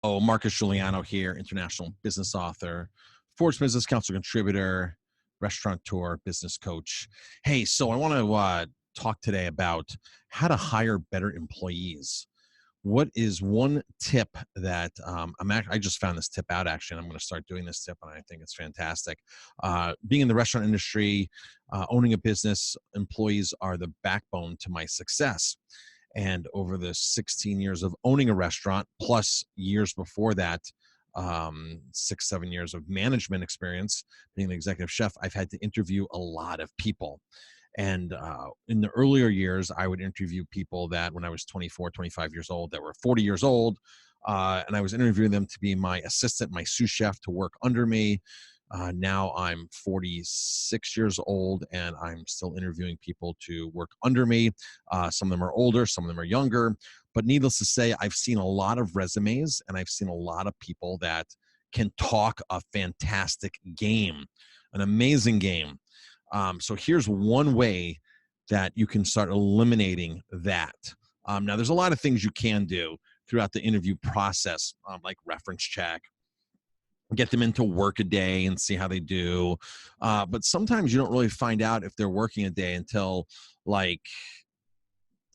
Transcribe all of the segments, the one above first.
Oh, Marcus Giuliano here, international business author, Forbes Business Council contributor, restaurateur, business coach. Hey, so I want to talk today about how to hire better employees. What is one tip that I just found this tip out actually, and I'm going to start doing this tip, and I think it's fantastic. Being in the restaurant industry, owning a business, employees are the backbone to my success. And over the 16 years of owning a restaurant, plus years before that, 6, 7 years of management experience being an executive chef, I've had to interview a lot of people. And in the earlier years, I would interview people that when I was 24, 25 years old, that were 40 years old. And I was interviewing them to be my assistant, my sous chef to work under me. Now I'm 46 years old and I'm still interviewing people to work under me. Some of them are older, some of them are younger. But needless to say, I've seen a lot of resumes and I've seen a lot of people that can talk a fantastic game, an amazing game. So here's one way that you can start eliminating that. Now, there's a lot of things you can do throughout the interview process, like reference check, get them into work a day and see how they do. But sometimes you don't really find out if they're working a day until like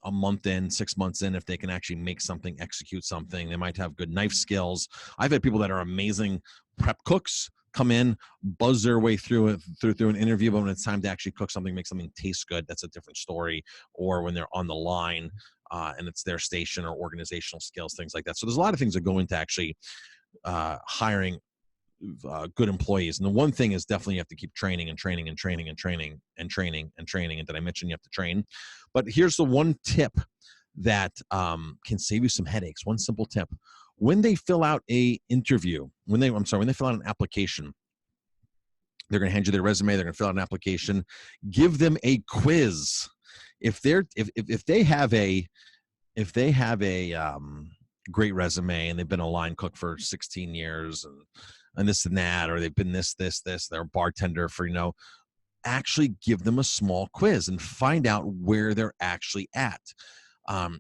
a month in, 6 months in, if they can actually make something, execute something. They might have good knife skills. I've had people that are amazing prep cooks come in, buzz their way through it through an interview, but when it's time to actually cook something, make something taste good, that's a different story. Or when they're on the line and it's their station or organizational skills, things like that. So there's a lot of things that go into actually hiring good employees. And the one thing is definitely you have to keep training and training and training and training and training and training. And did I mention you have to train? But here's the one tip that can save you some headaches. One simple tip: when they fill out a interview, when they fill out an application, they're going to hand you their resume. They're going to fill out an application. Give them a quiz. If they have a great resume and they've been a line cook for 16 years and this and that, or they've been this, they're a bartender for, actually give them a small quiz and find out where they're actually at.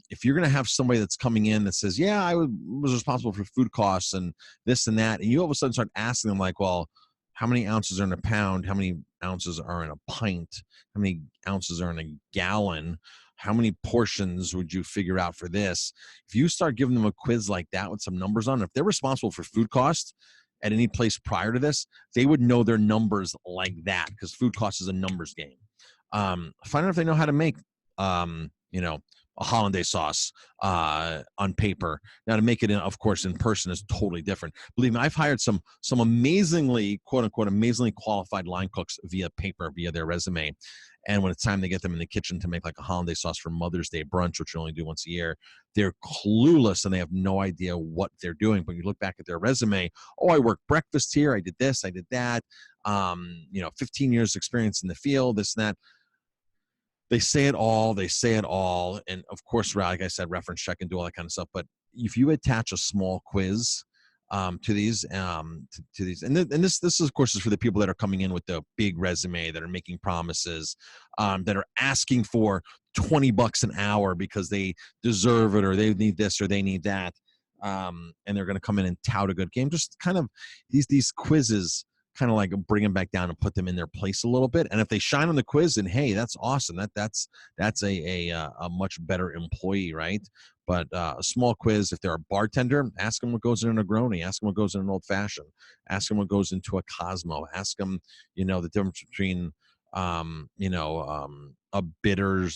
If you're going to have somebody that's coming in that says, yeah, was responsible for food costs and this and that, and you all of a sudden start asking them like, well, how many ounces are in a pound? How many ounces are in a pint? How many ounces are in a gallon? How many portions would you figure out for this? If you start giving them a quiz like that with some numbers on, if they're responsible for food costs at any place prior to this, they would know their numbers like that because food costs is a numbers game. Find out if they know how to make, a hollandaise sauce on paper. Now to make it, of course, in person is totally different. Believe me, I've hired some amazingly, quote unquote, amazingly qualified line cooks via paper, via their resume. And when it's time to get them in the kitchen to make like a hollandaise sauce for Mother's Day brunch, which you only do once a year, they're clueless and they have no idea what they're doing. But you look back at their resume, oh, I worked breakfast here, I did this, I did that. 15 years experience in the field, this and that. They say it all. And of course, like I said, reference check and do all that kind of stuff. But if you attach a small quiz to these, this is of course is for the people that are coming in with the big resume, that are making promises, that are asking for $20 an hour because they deserve it, or they need this, or they need that, and they're going to come in and tout a good game. Just kind of these quizzes kind of like bring them back down and put them in their place a little bit. And if they shine on the quiz, then hey, that's awesome. That's a much better employee, right? But a small quiz, if they're a bartender, ask them what goes in a Negroni, ask them what goes in an old fashioned, ask them what goes into a Cosmo, ask them, the difference between, a bitter,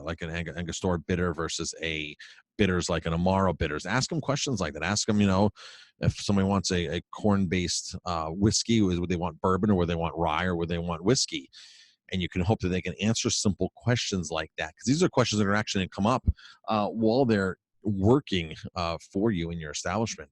like an Angostura bitter versus a bitters like an Amaro bitters. Ask them questions like that. Ask them, if somebody wants a corn-based whiskey, would they want bourbon, or would they want rye, or would they want whiskey? And you can hope that they can answer simple questions like that, because these are questions that are actually going to come up while they're working for you in your establishment.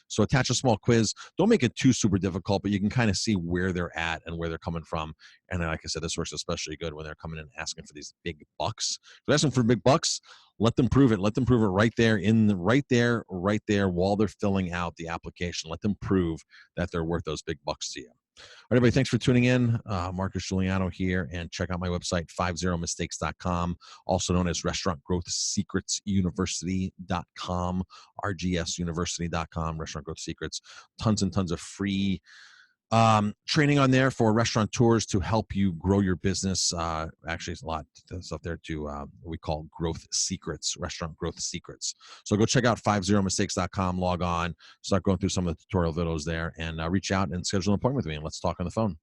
So attach a small quiz. Don't make it too super difficult, but you can kind of see where they're at and where they're coming from. And then, like I said, this works especially good when they're coming in and asking for these big bucks. If they're asking for big bucks, let them prove it. Let them prove it right there right there while they're filling out the application. Let them prove that they're worth those big bucks to you. All right, everybody, thanks for tuning in. Marcus Guiliano here, and check out my website, 50mistakes.com, also known as restaurantgrowthsecretsuniversity.com, rgsuniversity.com, Restaurant Growth Secrets. Tons and tons of free training on there for restaurateurs to help you grow your business. Actually, it's a lot of stuff there to we call growth secrets, restaurant growth secrets. So go check out 50mistakes.com, log on, start going through some of the tutorial videos there, and reach out and schedule an appointment with me, and let's talk on the phone.